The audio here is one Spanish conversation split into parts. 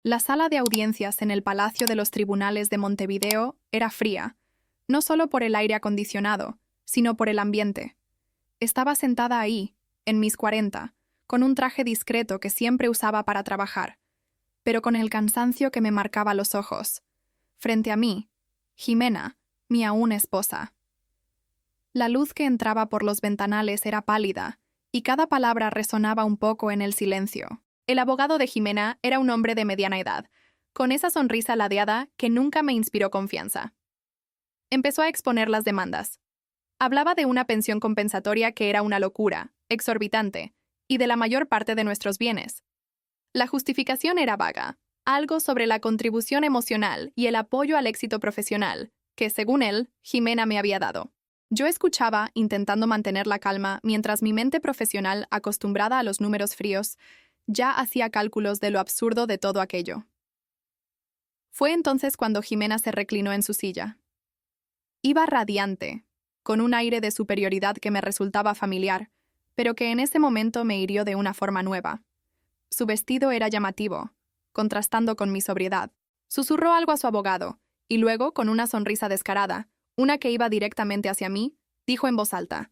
La sala de audiencias en el Palacio de los Tribunales de Montevideo era fría, no solo por el aire acondicionado, sino por el ambiente. Estaba sentada ahí, en mis 40, con un traje discreto que siempre usaba para trabajar, pero con el cansancio que me marcaba los ojos. Frente a mí, Jimena, mi aún esposa. La luz que entraba por los ventanales era pálida, y cada palabra resonaba un poco en el silencio. El abogado de Jimena era un hombre de mediana edad, con esa sonrisa ladeada que nunca me inspiró confianza. Empezó a exponer las demandas. Hablaba de una pensión compensatoria que era una locura, exorbitante, y de la mayor parte de nuestros bienes. La justificación era vaga, algo sobre la contribución emocional y el apoyo al éxito profesional, que, según él, Jimena me había dado. Yo escuchaba, intentando mantener la calma, mientras mi mente profesional, acostumbrada a los números fríos, ya hacía cálculos de lo absurdo de todo aquello. Fue entonces cuando Jimena se reclinó en su silla. Iba radiante, con un aire de superioridad que me resultaba familiar, pero que en ese momento me hirió de una forma nueva. Su vestido era llamativo, contrastando con mi sobriedad. Susurró algo a su abogado, y luego, con una sonrisa descarada, una que iba directamente hacia mí, dijo en voz alta.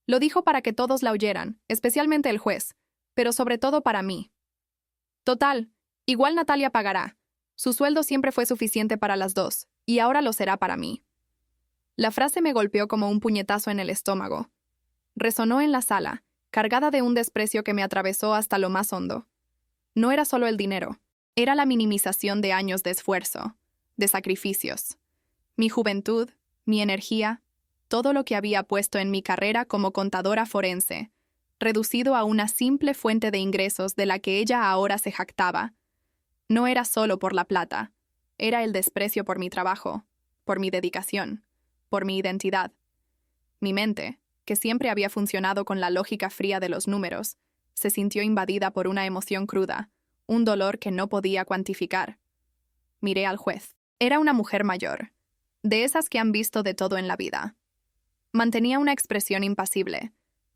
Lo dijo para que todos la oyeran, especialmente el juez, pero sobre todo para mí. Total, igual Natalia pagará. Su sueldo siempre fue suficiente para las dos, y ahora lo será para mí. La frase me golpeó como un puñetazo en el estómago. Resonó en la sala, cargada de un desprecio que me atravesó hasta lo más hondo. No era solo el dinero, era la minimización de años de esfuerzo, de sacrificios. Mi juventud, mi energía, todo lo que había puesto en mi carrera como contadora forense, reducido a una simple fuente de ingresos de la que ella ahora se jactaba. No era solo por la plata, era el desprecio por mi trabajo, por mi dedicación, por mi identidad. Mi mente, que siempre había funcionado con la lógica fría de los números, se sintió invadida por una emoción cruda, un dolor que no podía cuantificar. Miré al juez. Era una mujer mayor, de esas que han visto de todo en la vida. Mantenía una expresión impasible,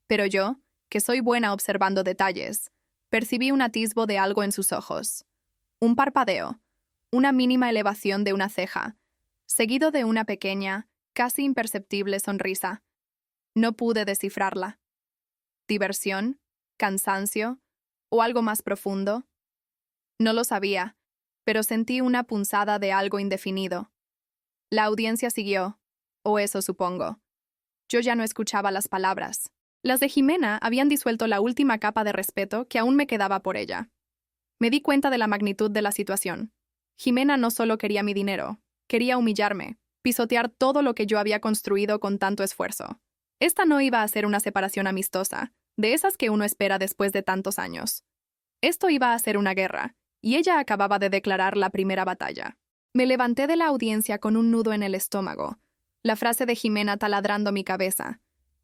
pero yo, que soy buena observando detalles, percibí un atisbo de algo en sus ojos. Un parpadeo, una mínima elevación de una ceja, seguido de una pequeña, casi imperceptible sonrisa. No pude descifrarla. ¿Diversión? ¿Cansancio? ¿O algo más profundo? No lo sabía, pero sentí una punzada de algo indefinido. La audiencia siguió, o eso supongo. Yo ya no escuchaba las palabras. Las de Jimena habían disuelto la última capa de respeto que aún me quedaba por ella. Me di cuenta de la magnitud de la situación. Jimena no solo quería mi dinero, quería humillarme, pisotear todo lo que yo había construido con tanto esfuerzo. Esta no iba a ser una separación amistosa, de esas que uno espera después de tantos años. Esto iba a ser una guerra, y ella acababa de declarar la primera batalla. Me levanté de la audiencia con un nudo en el estómago, la frase de Jimena taladrando mi cabeza.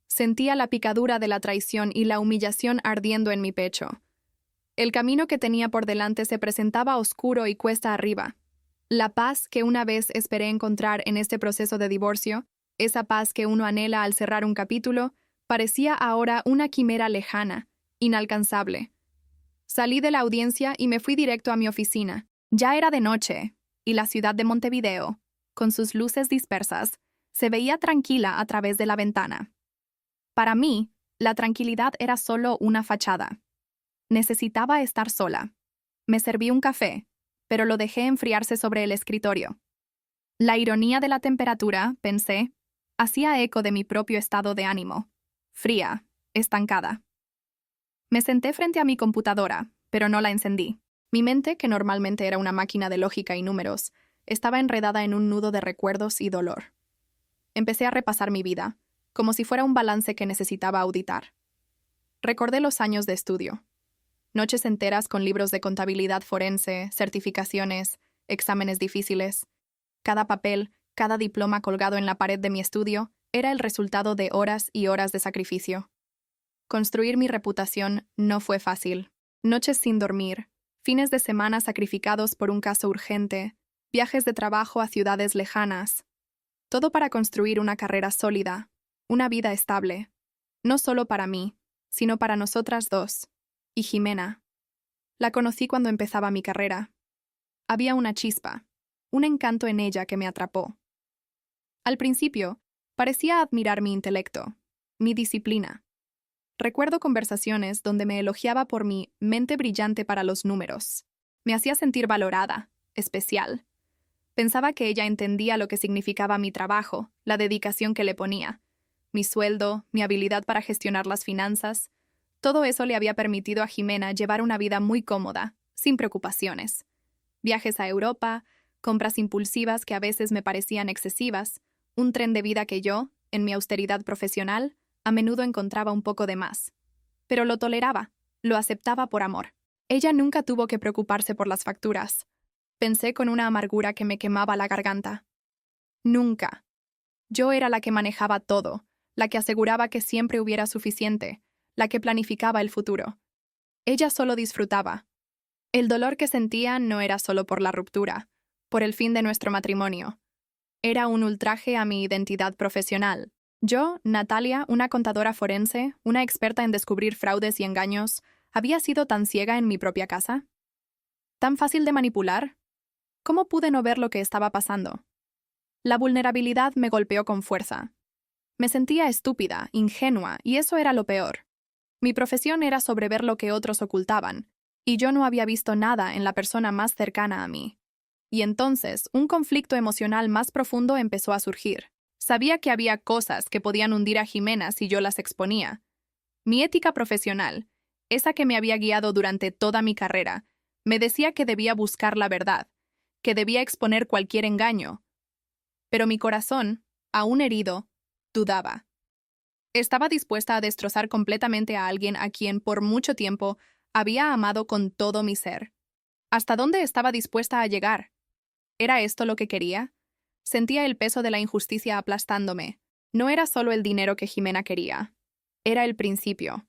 Sentía la picadura de la traición y la humillación ardiendo en mi pecho. El camino que tenía por delante se presentaba oscuro y cuesta arriba. La paz que una vez esperé encontrar en este proceso de divorcio, esa paz que uno anhela al cerrar un capítulo, parecía ahora una quimera lejana, inalcanzable. Salí de la audiencia y me fui directo a mi oficina. Ya era de noche, y la ciudad de Montevideo, con sus luces dispersas, se veía tranquila a través de la ventana. Para mí, la tranquilidad era solo una fachada. Necesitaba estar sola. Me serví un café, pero lo dejé enfriarse sobre el escritorio. La ironía de la temperatura, pensé, hacía eco de mi propio estado de ánimo. Fría, estancada. Me senté frente a mi computadora, pero no la encendí. Mi mente, que normalmente era una máquina de lógica y números, estaba enredada en un nudo de recuerdos y dolor. Empecé a repasar mi vida, como si fuera un balance que necesitaba auditar. Recordé los años de estudio. Noches enteras con libros de contabilidad forense, certificaciones, exámenes difíciles. Cada papel, cada diploma colgado en la pared de mi estudio era el resultado de horas y horas de sacrificio. Construir mi reputación no fue fácil. Noches sin dormir, fines de semana sacrificados por un caso urgente, viajes de trabajo a ciudades lejanas. Todo para construir una carrera sólida, una vida estable. No solo para mí, sino para nosotras dos. Y Jimena. La conocí cuando empezaba mi carrera. Había una chispa, un encanto en ella que me atrapó. Al principio, parecía admirar mi intelecto, mi disciplina. Recuerdo conversaciones donde me elogiaba por mi mente brillante para los números. Me hacía sentir valorada, especial. Pensaba que ella entendía lo que significaba mi trabajo, la dedicación que le ponía. Mi sueldo, mi habilidad para gestionar las finanzas. Todo eso le había permitido a Jimena llevar una vida muy cómoda, sin preocupaciones. Viajes a Europa, compras impulsivas que a veces me parecían excesivas, un tren de vida que yo, en mi austeridad profesional, a menudo encontraba un poco de más. Pero lo toleraba, lo aceptaba por amor. Ella nunca tuvo que preocuparse por las facturas. Pensé con una amargura que me quemaba la garganta. Nunca. Yo era la que manejaba todo, la que aseguraba que siempre hubiera suficiente, la que planificaba el futuro. Ella solo disfrutaba. El dolor que sentía no era solo por la ruptura, por el fin de nuestro matrimonio. Era un ultraje a mi identidad profesional. Yo, Natalia, una contadora forense, una experta en descubrir fraudes y engaños, ¿había sido tan ciega en mi propia casa? ¿Tan fácil de manipular? ¿Cómo pude no ver lo que estaba pasando? La vulnerabilidad me golpeó con fuerza. Me sentía estúpida, ingenua, y eso era lo peor. Mi profesión era sobrever lo que otros ocultaban, y yo no había visto nada en la persona más cercana a mí. Y entonces, un conflicto emocional más profundo empezó a surgir. Sabía que había cosas que podían hundir a Jimena si yo las exponía. Mi ética profesional, esa que me había guiado durante toda mi carrera, me decía que debía buscar la verdad, que debía exponer cualquier engaño. Pero mi corazón, aún herido, dudaba. Estaba dispuesta a destrozar completamente a alguien a quien por mucho tiempo había amado con todo mi ser. ¿Hasta dónde estaba dispuesta a llegar? ¿Era esto lo que quería? Sentía el peso de la injusticia aplastándome. No era solo el dinero que Jimena quería. Era el principio.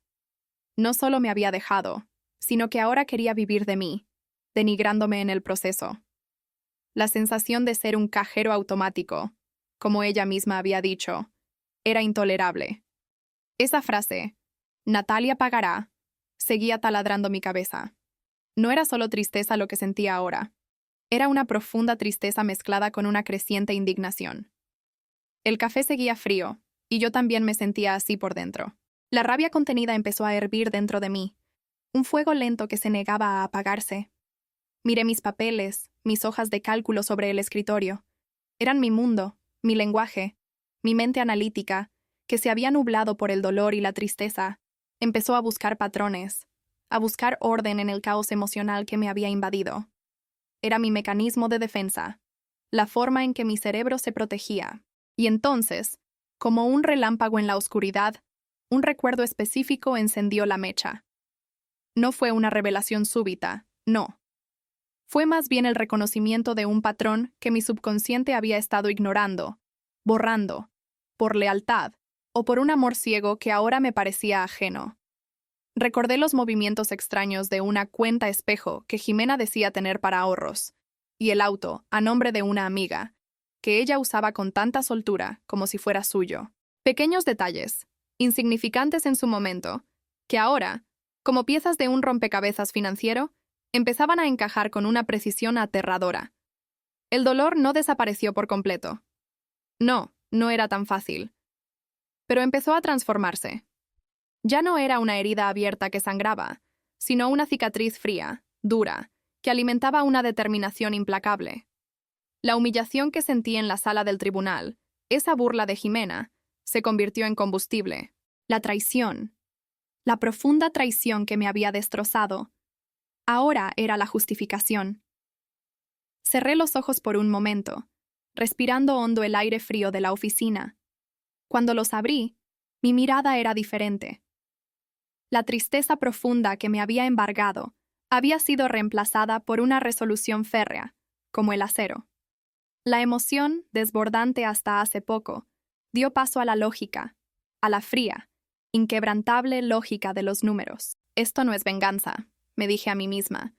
No solo me había dejado, sino que ahora quería vivir de mí, denigrándome en el proceso. La sensación de ser un cajero automático, como ella misma había dicho, era intolerable. Esa frase, Natalia pagará, seguía taladrando mi cabeza. No era solo tristeza lo que sentía ahora. Era una profunda tristeza mezclada con una creciente indignación. El café seguía frío, y yo también me sentía así por dentro. La rabia contenida empezó a hervir dentro de mí, un fuego lento que se negaba a apagarse. Miré mis papeles, mis hojas de cálculo sobre el escritorio. Eran mi mundo, mi lenguaje, mi mente analítica, que se había nublado por el dolor y la tristeza. Empezó a buscar patrones, a buscar orden en el caos emocional que me había invadido. Era mi mecanismo de defensa, la forma en que mi cerebro se protegía. Y entonces, como un relámpago en la oscuridad, un recuerdo específico encendió la mecha. No fue una revelación súbita, no. Fue más bien el reconocimiento de un patrón que mi subconsciente había estado ignorando, borrando, por lealtad o por un amor ciego que ahora me parecía ajeno. Recordé los movimientos extraños de una cuenta espejo que Jimena decía tener para ahorros, y el auto, a nombre de una amiga, que ella usaba con tanta soltura como si fuera suyo. Pequeños detalles, insignificantes en su momento, que ahora, como piezas de un rompecabezas financiero, empezaban a encajar con una precisión aterradora. El dolor no desapareció por completo. No, no era tan fácil. Pero empezó a transformarse. Ya no era una herida abierta que sangraba, sino una cicatriz fría, dura, que alimentaba una determinación implacable. La humillación que sentí en la sala del tribunal, esa burla de Jimena, se convirtió en combustible. La traición, la profunda traición que me había destrozado, ahora era la justificación. Cerré los ojos por un momento, respirando hondo el aire frío de la oficina. Cuando los abrí, mi mirada era diferente. La tristeza profunda que me había embargado había sido reemplazada por una resolución férrea, como el acero. La emoción, desbordante hasta hace poco, dio paso a la lógica, a la fría, inquebrantable lógica de los números. Esto no es venganza, me dije a mí misma,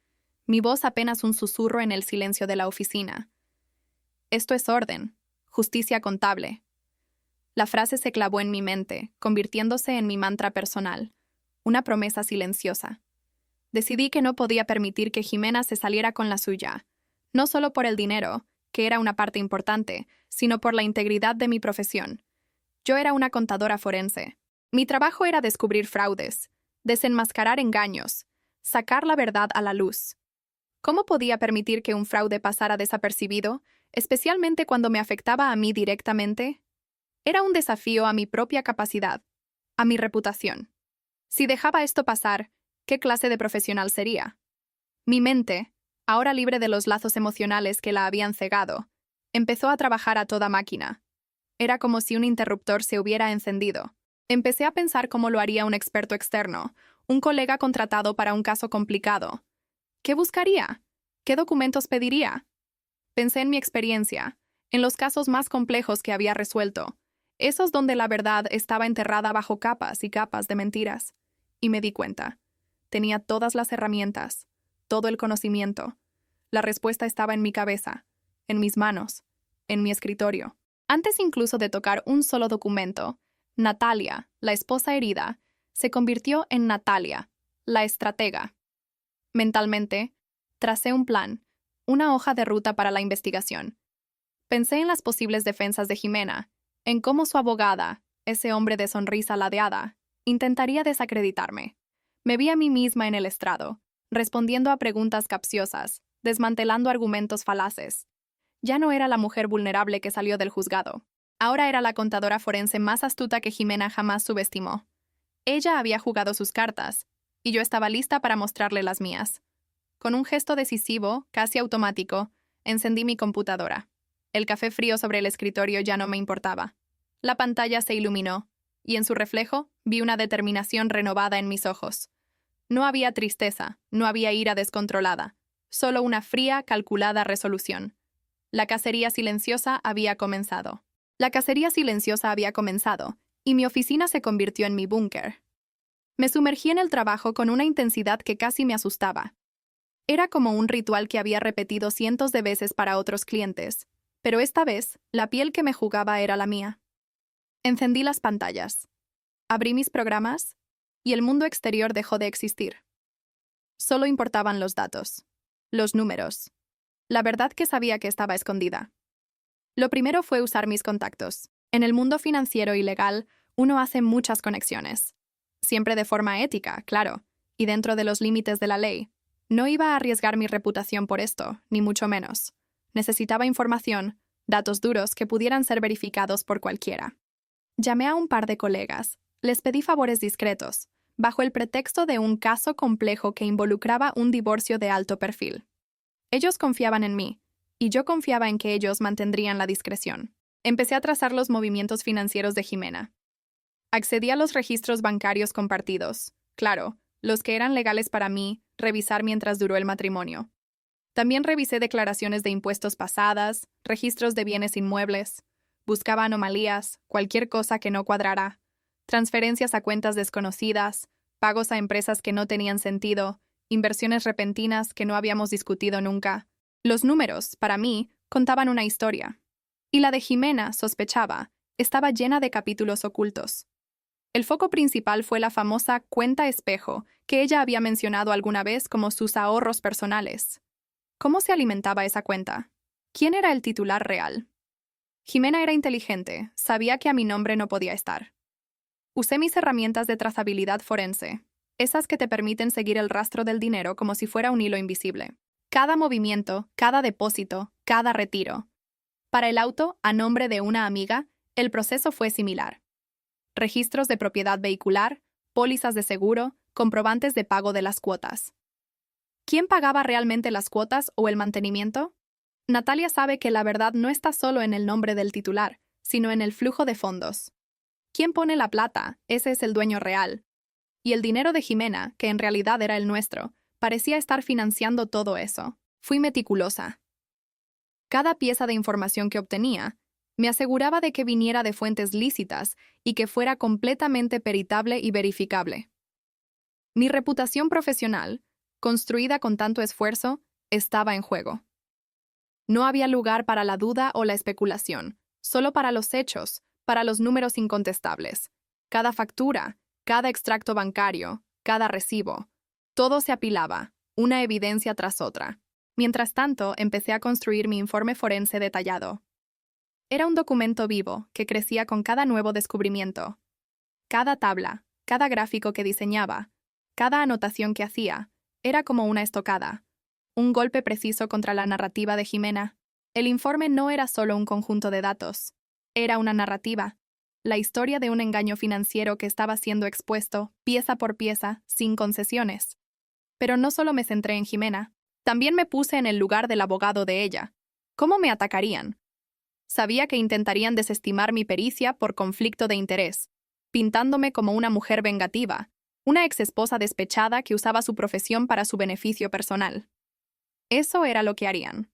mi voz apenas un susurro en el silencio de la oficina. Esto es orden, justicia contable. La frase se clavó en mi mente, convirtiéndose en mi mantra personal, una promesa silenciosa. Decidí que no podía permitir que Jimena se saliera con la suya. no solo por el dinero, que era una parte importante, sino por la integridad de mi profesión. Yo era una contadora forense. Mi trabajo era descubrir fraudes, desenmascarar engaños, sacar la verdad a la luz. ¿Cómo podía permitir que un fraude pasara desapercibido, especialmente cuando me afectaba a mí directamente? Era un desafío a mi propia capacidad, a mi reputación. Si dejaba esto pasar, ¿qué clase de profesional sería? Mi mente, ahora libre de los lazos emocionales que la habían cegado, empezó a trabajar a toda máquina. Era como si un interruptor se hubiera encendido. Empecé a pensar cómo lo haría un experto externo, un colega contratado para un caso complicado. ¿Qué buscaría? ¿Qué documentos pediría? Pensé en mi experiencia, en los casos más complejos que había resuelto, esos donde la verdad estaba enterrada bajo capas y capas de mentiras. Y me di cuenta. Tenía todas las herramientas, todo el conocimiento. La respuesta estaba en mi cabeza, en mis manos, en mi escritorio. Antes incluso de tocar un solo documento, Natalia, la esposa herida, se convirtió en Natalia, la estratega. Mentalmente, tracé un plan, una hoja de ruta para la investigación. Pensé en las posibles defensas de Jimena, en cómo su abogada, ese hombre de sonrisa ladeada, intentaría desacreditarme. Me vi a mí misma en el estrado, respondiendo a preguntas capciosas, desmantelando argumentos falaces. Ya no era la mujer vulnerable que salió del juzgado. Ahora era la contadora forense más astuta que Jimena jamás subestimó. Ella había jugado sus cartas, y yo estaba lista para mostrarle las mías. Con un gesto decisivo, casi automático, encendí mi computadora. El café frío sobre el escritorio ya no me importaba. La pantalla se iluminó, y en su reflejo vi una determinación renovada en mis ojos. No había tristeza, no había ira descontrolada, solo una fría, calculada resolución. La cacería silenciosa había comenzado. Y mi oficina se convirtió en mi búnker. Me sumergí en el trabajo con una intensidad que casi me asustaba. Era como un ritual que había repetido cientos de veces para otros clientes, pero esta vez, la piel que me jugaba era la mía. Encendí las pantallas. Abrí mis programas, y el mundo exterior dejó de existir. Solo importaban los datos, los números, la verdad que sabía que estaba escondida. Lo primero fue usar mis contactos. En el mundo financiero y legal, uno hace muchas conexiones. Siempre de forma ética, claro, y dentro de los límites de la ley. No iba a arriesgar mi reputación por esto, ni mucho menos. Necesitaba información, datos duros que pudieran ser verificados por cualquiera. Llamé a un par de colegas. Les pedí favores discretos, bajo el pretexto de un caso complejo que involucraba un divorcio de alto perfil. Ellos confiaban en mí, y yo confiaba en que ellos mantendrían la discreción. Empecé a trazar los movimientos financieros de Jimena. Accedí a los registros bancarios compartidos, claro, los que eran legales para mí, revisar mientras duró el matrimonio. También revisé declaraciones de impuestos pasadas, registros de bienes inmuebles. Buscaba anomalías, cualquier cosa que no cuadrara. Transferencias a cuentas desconocidas, pagos a empresas que no tenían sentido, inversiones repentinas que no habíamos discutido nunca. Los números, para mí, contaban una historia. Y la de Jimena, sospechaba, estaba llena de capítulos ocultos. El foco principal fue la famosa cuenta espejo, que ella había mencionado alguna vez como sus ahorros personales. ¿Cómo se alimentaba esa cuenta? ¿Quién era el titular real? Jimena era inteligente, sabía que a mi nombre no podía estar. Usé mis herramientas de trazabilidad forense, esas que te permiten seguir el rastro del dinero como si fuera un hilo invisible. Cada movimiento, cada depósito, cada retiro. Para el auto, a nombre de una amiga, el proceso fue similar. Registros de propiedad vehicular, pólizas de seguro, comprobantes de pago de las cuotas. ¿Quién pagaba realmente las cuotas o el mantenimiento? Natalia sabe que la verdad no está solo en el nombre del titular, sino en el flujo de fondos. ¿Quién pone la plata? Ese es el dueño real. Y el dinero de Jimena, que en realidad era el nuestro, parecía estar financiando todo eso. Fui meticulosa. Cada pieza de información que obtenía, me aseguraba de que viniera de fuentes lícitas y que fuera completamente peritable y verificable. Mi reputación profesional, construida con tanto esfuerzo, estaba en juego. No había lugar para la duda o la especulación, solo para los hechos, para los números incontestables. Cada factura, cada extracto bancario, cada recibo, todo se apilaba, una evidencia tras otra. Mientras tanto, empecé a construir mi informe forense detallado. Era un documento vivo que crecía con cada nuevo descubrimiento. Cada tabla, cada gráfico que diseñaba, cada anotación que hacía, era como una estocada, un golpe preciso contra la narrativa de Jimena. El informe no era solo un conjunto de datos, era una narrativa, la historia de un engaño financiero que estaba siendo expuesto, pieza por pieza, sin concesiones. Pero no solo me centré en Jimena, también me puse en el lugar del abogado de ella. ¿Cómo me atacarían? Sabía que intentarían desestimar mi pericia por conflicto de interés, pintándome como una mujer vengativa, una exesposa despechada que usaba su profesión para su beneficio personal. Eso era lo que harían.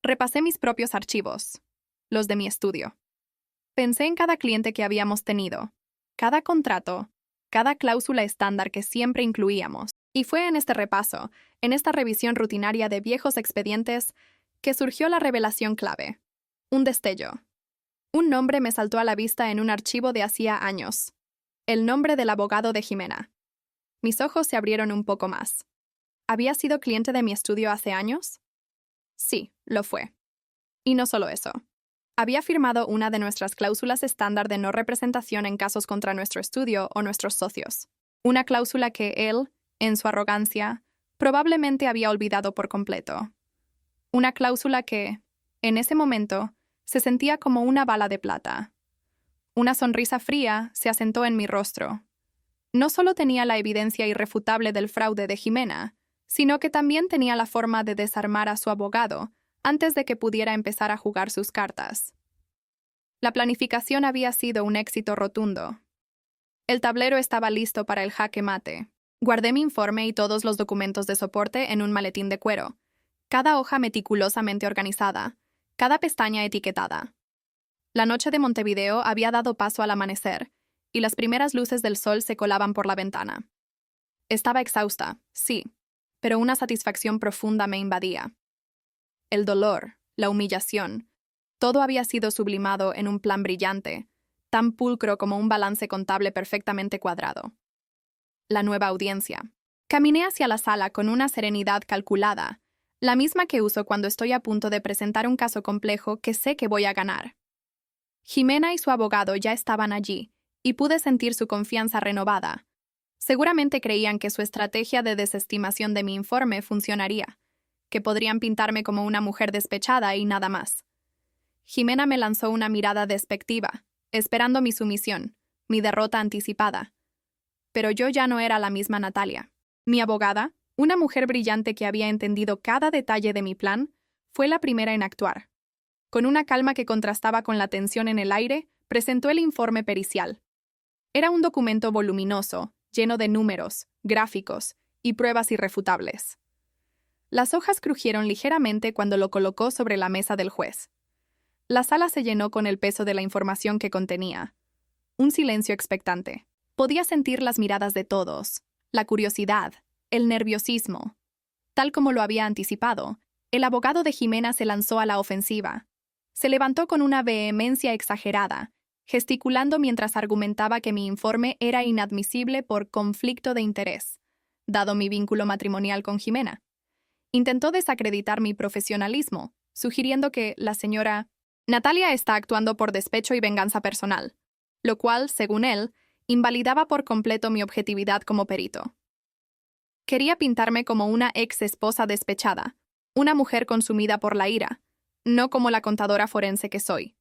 Repasé mis propios archivos, los de mi estudio. Pensé en cada cliente que habíamos tenido, cada contrato, cada cláusula estándar que siempre incluíamos. Y fue en este repaso, en esta revisión rutinaria de viejos expedientes, que surgió la revelación clave. Un destello. Un nombre me saltó a la vista en un archivo de hacía años. El nombre del abogado de Jimena. Mis ojos se abrieron un poco más. ¿Había sido cliente de mi estudio hace años? Sí, lo fue. Y no solo eso. Había firmado una de nuestras cláusulas estándar de no representación en casos contra nuestro estudio o nuestros socios. Una cláusula que él, en su arrogancia, probablemente había olvidado por completo. Una cláusula que, en ese momento, se sentía como una bala de plata. Una sonrisa fría se asentó en mi rostro. No solo tenía la evidencia irrefutable del fraude de Jimena, sino que también tenía la forma de desarmar a su abogado antes de que pudiera empezar a jugar sus cartas. La planificación había sido un éxito rotundo. El tablero estaba listo para el jaque mate. Guardé mi informe y todos los documentos de soporte en un maletín de cuero, cada hoja meticulosamente organizada, cada pestaña etiquetada. La noche de Montevideo había dado paso al amanecer, y las primeras luces del sol se colaban por la ventana. Estaba exhausta, sí, pero una satisfacción profunda me invadía. El dolor, la humillación, todo había sido sublimado en un plan brillante, tan pulcro como un balance contable perfectamente cuadrado. La nueva audiencia. Caminé hacia la sala con una serenidad calculada, la misma que uso cuando estoy a punto de presentar un caso complejo que sé que voy a ganar. Jimena y su abogado ya estaban allí, y pude sentir su confianza renovada. Seguramente creían que su estrategia de desestimación de mi informe funcionaría, que podrían pintarme como una mujer despechada y nada más. Jimena me lanzó una mirada despectiva, esperando mi sumisión, mi derrota anticipada. Pero yo ya no era la misma Natalia. Mi abogada, una mujer brillante que había entendido cada detalle de mi plan, fue la primera en actuar. Con una calma que contrastaba con la tensión en el aire, presentó el informe pericial. Era un documento voluminoso, lleno de números, gráficos y pruebas irrefutables. Las hojas crujieron ligeramente cuando lo colocó sobre la mesa del juez. La sala se llenó con el peso de la información que contenía. Un silencio expectante. Podía sentir las miradas de todos, la curiosidad, el nerviosismo. Tal como lo había anticipado, el abogado de Jimena se lanzó a la ofensiva. Se levantó con una vehemencia exagerada, gesticulando mientras argumentaba que mi informe era inadmisible por conflicto de interés, dado mi vínculo matrimonial con Jimena. Intentó desacreditar mi profesionalismo, sugiriendo que la señora Natalia está actuando por despecho y venganza personal, lo cual, según él, invalidaba por completo mi objetividad como perito. Quería pintarme como una ex esposa despechada, una mujer consumida por la ira, no como la contadora forense que soy.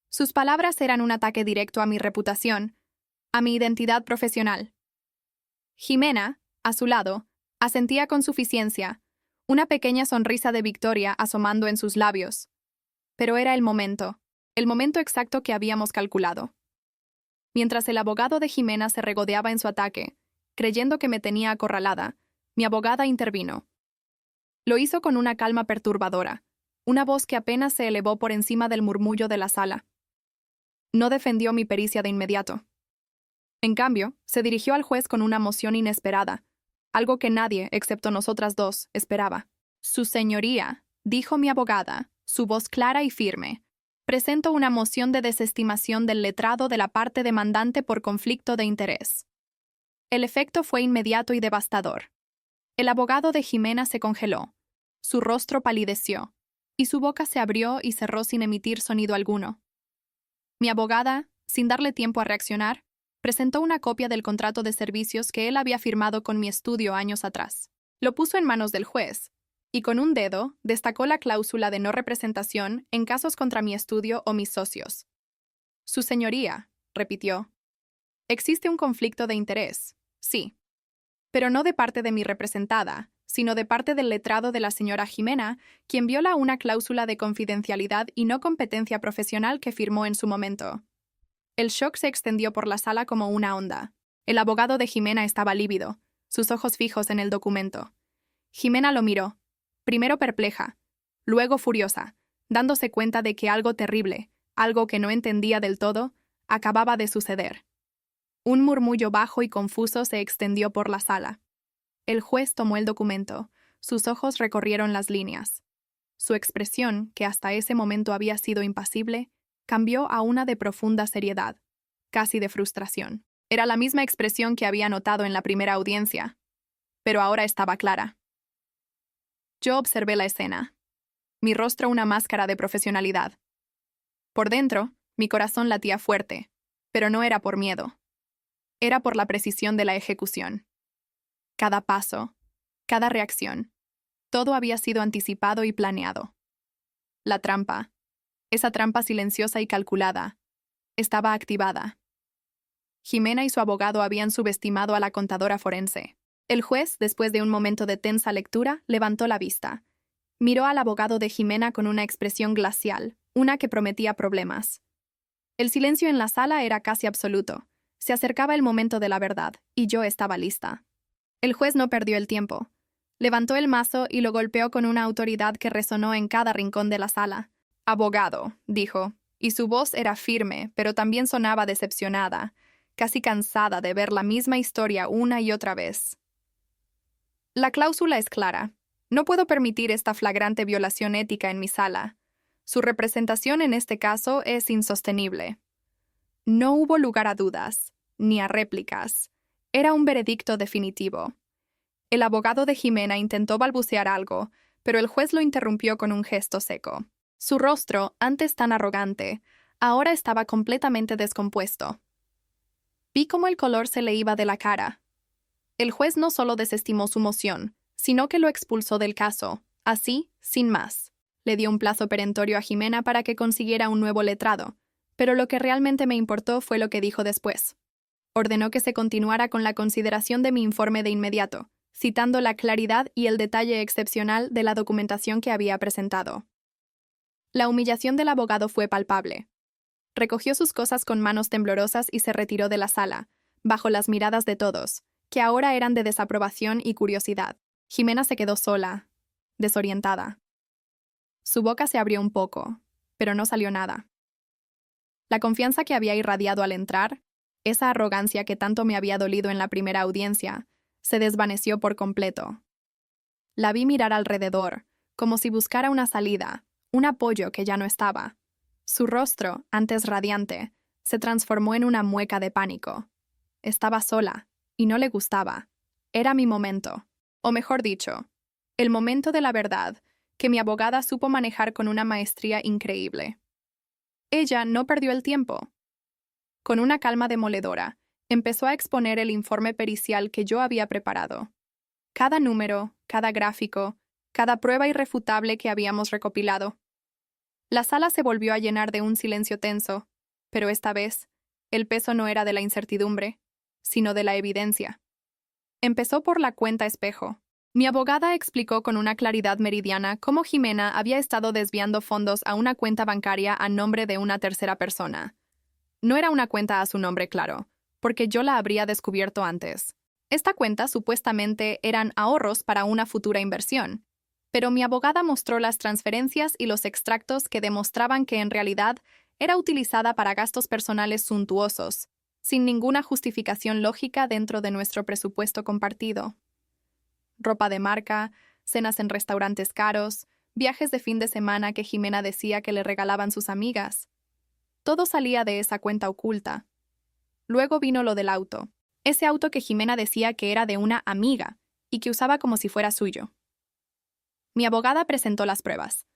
Sus palabras eran un ataque directo a mi reputación, a mi identidad profesional. Jimena, a su lado, asentía con suficiencia, una pequeña sonrisa de victoria asomando en sus labios. Pero era el momento exacto que habíamos calculado. Mientras el abogado de Jimena se regodeaba en su ataque, creyendo que me tenía acorralada, mi abogada intervino. Lo hizo con una calma perturbadora, una voz que apenas se elevó por encima del murmullo de la sala. No defendió mi pericia de inmediato. En cambio, se dirigió al juez con una moción inesperada, algo que nadie, excepto nosotras dos, esperaba. Su señoría, dijo mi abogada, su voz clara y firme, presento una moción de desestimación del letrado de la parte demandante por conflicto de interés. El efecto fue inmediato y devastador. El abogado de Jimena se congeló. Su rostro palideció, y su boca se abrió y cerró sin emitir sonido alguno. Mi abogada, sin darle tiempo a reaccionar, presentó una copia del contrato de servicios que él había firmado con mi estudio años atrás. Lo puso en manos del juez, y con un dedo destacó la cláusula de no representación en casos contra mi estudio o mis socios. Su señoría, repitió. Existe un conflicto de interés, sí. Pero no de parte de mi representada, sino de parte del letrado de la señora Jimena, quien viola una cláusula de confidencialidad y no competencia profesional que firmó en su momento. El shock se extendió por la sala como una onda. El abogado de Jimena estaba lívido, sus ojos fijos en el documento. Jimena lo miró, primero perpleja, luego furiosa, dándose cuenta de que algo terrible, algo que no entendía del todo, acababa de suceder. Un murmullo bajo y confuso se extendió por la sala. El juez tomó el documento, sus ojos recorrieron las líneas. Su expresión, que hasta ese momento había sido impasible, cambió a una de profunda seriedad, casi de frustración. Era la misma expresión que había notado en la primera audiencia, pero ahora estaba clara. Yo observé la escena. Mi rostro una máscara de profesionalidad. Por dentro, mi corazón latía fuerte, pero no era por miedo. Era por la precisión de la ejecución. Cada paso, cada reacción, todo había sido anticipado y planeado. La trampa, esa trampa silenciosa y calculada, estaba activada. Jimena y su abogado habían subestimado a la contadora forense. El juez, después de un momento de tensa lectura, levantó la vista. Miró al abogado de Jimena con una expresión glacial, una que prometía problemas. El silencio en la sala era casi absoluto. Se acercaba el momento de la verdad, y yo estaba lista. El juez no perdió el tiempo. Levantó el mazo y lo golpeó con una autoridad que resonó en cada rincón de la sala. «Abogado», dijo, y su voz era firme, pero también sonaba decepcionada, casi cansada de ver la misma historia una y otra vez. «La cláusula es clara. No puedo permitir esta flagrante violación ética en mi sala. Su representación en este caso es insostenible». No hubo lugar a dudas, ni a réplicas. Era un veredicto definitivo. El abogado de Jimena intentó balbucear algo, pero el juez lo interrumpió con un gesto seco. Su rostro, antes tan arrogante, ahora estaba completamente descompuesto. Vi cómo el color se le iba de la cara. El juez no solo desestimó su moción, sino que lo expulsó del caso, así, sin más. Le dio un plazo perentorio a Jimena para que consiguiera un nuevo letrado, pero lo que realmente me importó fue lo que dijo después. Ordenó que se continuara con la consideración de mi informe de inmediato, citando la claridad y el detalle excepcional de la documentación que había presentado. La humillación del abogado fue palpable. Recogió sus cosas con manos temblorosas y se retiró de la sala, bajo las miradas de todos, que ahora eran de desaprobación y curiosidad. Jimena se quedó sola, desorientada. Su boca se abrió un poco, pero no salió nada. La confianza que había irradiado al entrar, esa arrogancia que tanto me había dolido en la primera audiencia, se desvaneció por completo. La vi mirar alrededor, como si buscara una salida, un apoyo que ya no estaba. Su rostro, antes radiante, se transformó en una mueca de pánico. Estaba sola, y no le gustaba. Era mi momento, o mejor dicho, el momento de la verdad, que mi abogada supo manejar con una maestría increíble. Ella no perdió el tiempo. Con una calma demoledora, empezó a exponer el informe pericial que yo había preparado. Cada número, cada gráfico, cada prueba irrefutable que habíamos recopilado. La sala se volvió a llenar de un silencio tenso, pero esta vez, el peso no era de la incertidumbre, sino de la evidencia. Empezó por la cuenta espejo. Mi abogada explicó con una claridad meridiana cómo Jimena había estado desviando fondos a una cuenta bancaria a nombre de una tercera persona. No era una cuenta a su nombre, claro, porque yo la habría descubierto antes. Esta cuenta supuestamente eran ahorros para una futura inversión, pero mi abogada mostró las transferencias y los extractos que demostraban que en realidad era utilizada para gastos personales suntuosos, sin ninguna justificación lógica dentro de nuestro presupuesto compartido. Ropa de marca, cenas en restaurantes caros, viajes de fin de semana que Jimena decía que le regalaban sus amigas. Todo salía de esa cuenta oculta. Luego vino lo del auto, ese auto que Jimena decía que era de una amiga y que usaba como si fuera suyo. Mi abogada presentó las pruebas.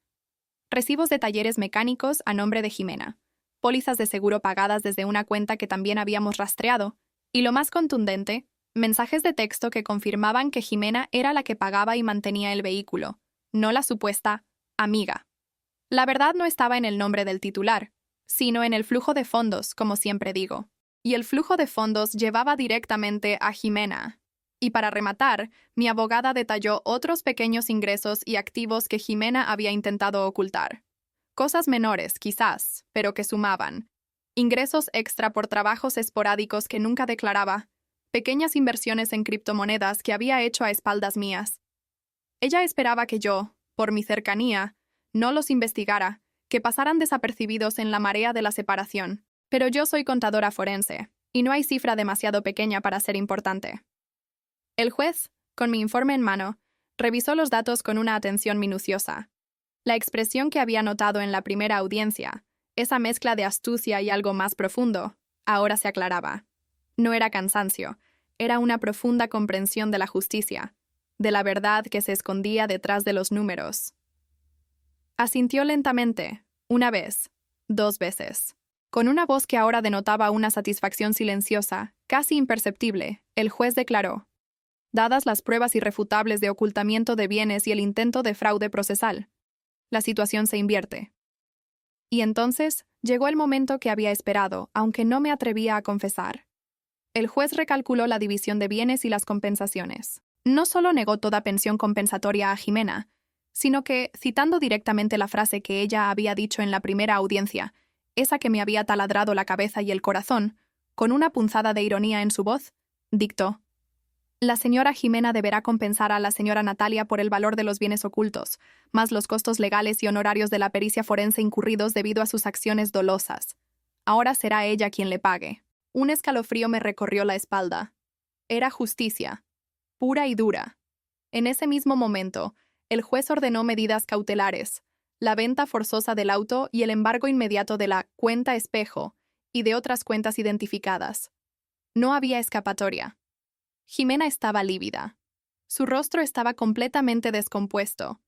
Recibos de talleres mecánicos a nombre de Jimena, pólizas de seguro pagadas desde una cuenta que también habíamos rastreado, y lo más contundente, mensajes de texto que confirmaban que Jimena era la que pagaba y mantenía el vehículo, no la supuesta amiga. La verdad no estaba en el nombre del titular, sino en el flujo de fondos, como siempre digo. Y el flujo de fondos llevaba directamente a Jimena. Y para rematar, mi abogada detalló otros pequeños ingresos y activos que Jimena había intentado ocultar. Cosas menores, quizás, pero que sumaban. Ingresos extra por trabajos esporádicos que nunca declaraba. Pequeñas inversiones en criptomonedas que había hecho a espaldas mías. Ella esperaba que yo, por mi cercanía, no los investigara, que pasaran desapercibidos en la marea de la separación. Pero yo soy contadora forense, y no hay cifra demasiado pequeña para ser importante. El juez, con mi informe en mano, revisó los datos con una atención minuciosa. La expresión que había notado en la primera audiencia, esa mezcla de astucia y algo más profundo, ahora se aclaraba. No era cansancio, era una profunda comprensión de la justicia, de la verdad que se escondía detrás de los números. Asintió lentamente, una vez, 2 veces. Con una voz que ahora denotaba una satisfacción silenciosa, casi imperceptible, el juez declaró: dadas las pruebas irrefutables de ocultamiento de bienes y el intento de fraude procesal, la situación se invierte. Y entonces llegó el momento que había esperado, aunque no me atrevía a confesar. El juez recalculó la división de bienes y las compensaciones. No solo negó toda pensión compensatoria a Jimena, sino que, citando directamente la frase que ella había dicho en la primera audiencia, esa que me había taladrado la cabeza y el corazón, con una punzada de ironía en su voz, dictó: la señora Jimena deberá compensar a la señora Natalia por el valor de los bienes ocultos, más los costos legales y honorarios de la pericia forense incurridos debido a sus acciones dolosas. Ahora será ella quien le pague. Un escalofrío me recorrió la espalda. Era justicia, pura y dura. En ese mismo momento, el juez ordenó medidas cautelares, la venta forzosa del auto y el embargo inmediato de la cuenta espejo y de otras cuentas identificadas. No había escapatoria. Jimena estaba lívida. Su rostro estaba completamente descompuesto.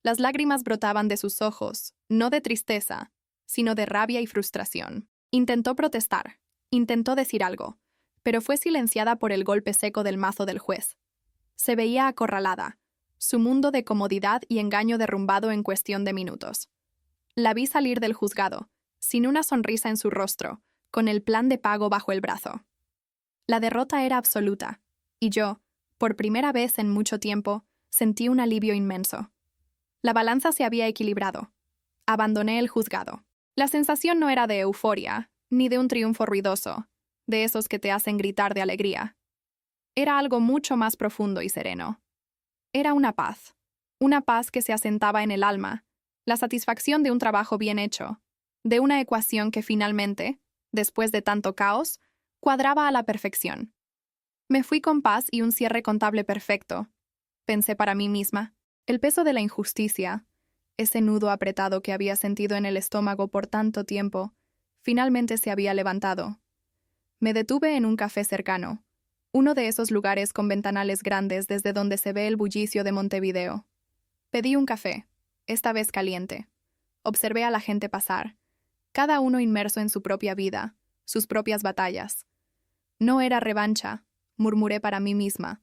Las lágrimas brotaban de sus ojos, no de tristeza, sino de rabia y frustración. Intentó protestar, intentó decir algo, pero fue silenciada por el golpe seco del mazo del juez. Se veía acorralada, su mundo de comodidad y engaño derrumbado en cuestión de minutos. La vi salir del juzgado, sin una sonrisa en su rostro, con el plan de pago bajo el brazo. La derrota era absoluta, y yo, por primera vez en mucho tiempo, sentí un alivio inmenso. La balanza se había equilibrado. Abandoné el juzgado. La sensación no era de euforia, ni de un triunfo ruidoso, de esos que te hacen gritar de alegría. Era algo mucho más profundo y sereno. Era una paz que se asentaba en el alma, la satisfacción de un trabajo bien hecho, de una ecuación que finalmente, después de tanto caos, cuadraba a la perfección. Me fui con paz y un cierre contable perfecto. Pensé para mí misma. El peso de la injusticia, ese nudo apretado que había sentido en el estómago por tanto tiempo, finalmente se había levantado. Me detuve en un café cercano, uno de esos lugares con ventanales grandes desde donde se ve el bullicio de Montevideo. Pedí un café, esta vez caliente. Observé a la gente pasar, cada uno inmerso en su propia vida, sus propias batallas. No era revancha, murmuré para mí misma,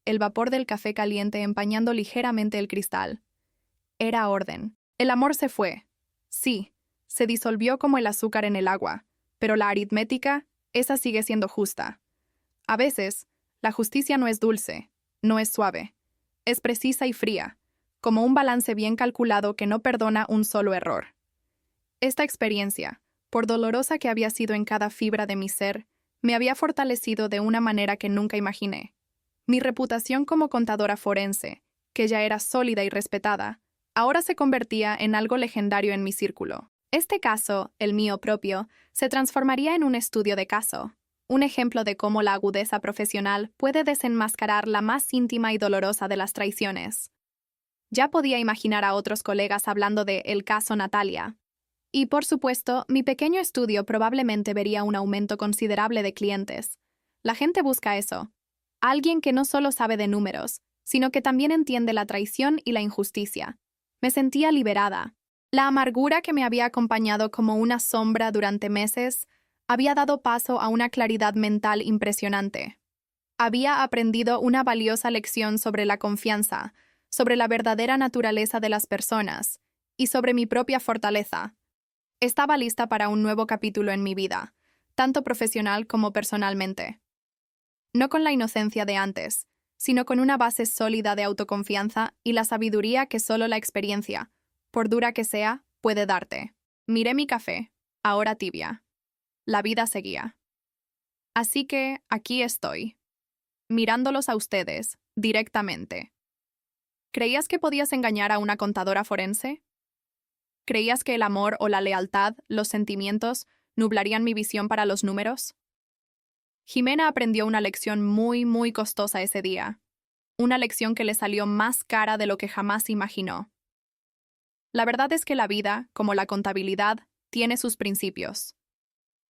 el vapor del café caliente empañando ligeramente el cristal. Era orden. El amor se fue. Sí, se disolvió como el azúcar en el agua, pero la aritmética, esa sigue siendo justa. A veces, la justicia no es dulce, no es suave, es precisa y fría, como un balance bien calculado que no perdona un solo error. Esta experiencia, por dolorosa que había sido en cada fibra de mi ser, me había fortalecido de una manera que nunca imaginé. Mi reputación como contadora forense, que ya era sólida y respetada, ahora se convertía en algo legendario en mi círculo. Este caso, el mío propio, se transformaría en un estudio de caso, un ejemplo de cómo la agudeza profesional puede desenmascarar la más íntima y dolorosa de las traiciones. Ya podía imaginar a otros colegas hablando de el caso Natalia. Y, por supuesto, mi pequeño estudio probablemente vería un aumento considerable de clientes. La gente busca eso. Alguien que no solo sabe de números, sino que también entiende la traición y la injusticia. Me sentía liberada. La amargura que me había acompañado como una sombra durante meses había dado paso a una claridad mental impresionante. Había aprendido una valiosa lección sobre la confianza, sobre la verdadera naturaleza de las personas y sobre mi propia fortaleza. Estaba lista para un nuevo capítulo en mi vida, tanto profesional como personalmente. No con la inocencia de antes, sino con una base sólida de autoconfianza y la sabiduría que solo la experiencia, por dura que sea, puede darte. Miré mi café, ahora tibia. La vida seguía. Así que aquí estoy, mirándolos a ustedes, directamente. ¿Creías que podías engañar a una contadora forense? ¿Creías que el amor o la lealtad, los sentimientos, nublarían mi visión para los números? Jimena aprendió una lección muy costosa ese día. Una lección que le salió más cara de lo que jamás imaginó. La verdad es que la vida, como la contabilidad, tiene sus principios.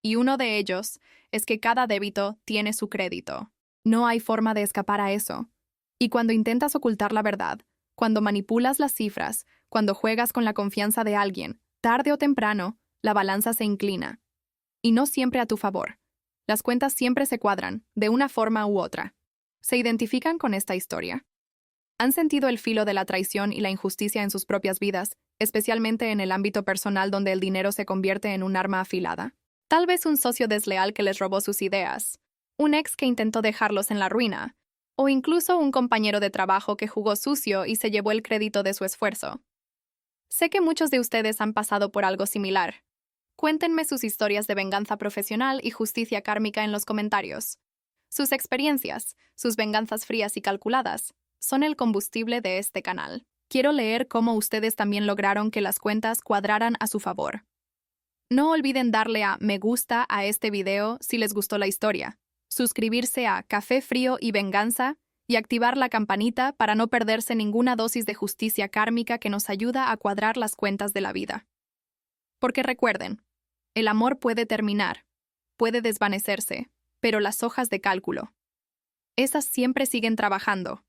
Y uno de ellos es que cada débito tiene su crédito. No hay forma de escapar a eso. Y cuando intentas ocultar la verdad, cuando manipulas las cifras, cuando juegas con la confianza de alguien, tarde o temprano, la balanza se inclina. Y no siempre a tu favor. Las cuentas siempre se cuadran, de una forma u otra. ¿Se identifican con esta historia? ¿Han sentido el filo de la traición y la injusticia en sus propias vidas, especialmente en el ámbito personal donde el dinero se convierte en un arma afilada? Tal vez un socio desleal que les robó sus ideas, un ex que intentó dejarlos en la ruina, o incluso un compañero de trabajo que jugó sucio y se llevó el crédito de su esfuerzo. Sé que muchos de ustedes han pasado por algo similar. Cuéntenme sus historias de venganza profesional y justicia kármica en los comentarios. Sus experiencias, sus venganzas frías y calculadas, son el combustible de este canal. Quiero leer cómo ustedes también lograron que las cuentas cuadraran a su favor. No olviden darle a me gusta a este video si les gustó la historia, suscribirse a Café Frío y Venganza y activar la campanita para no perderse ninguna dosis de justicia kármica que nos ayuda a cuadrar las cuentas de la vida. Porque recuerden, el amor puede terminar, puede desvanecerse, pero las hojas de cálculo, esas siempre siguen trabajando.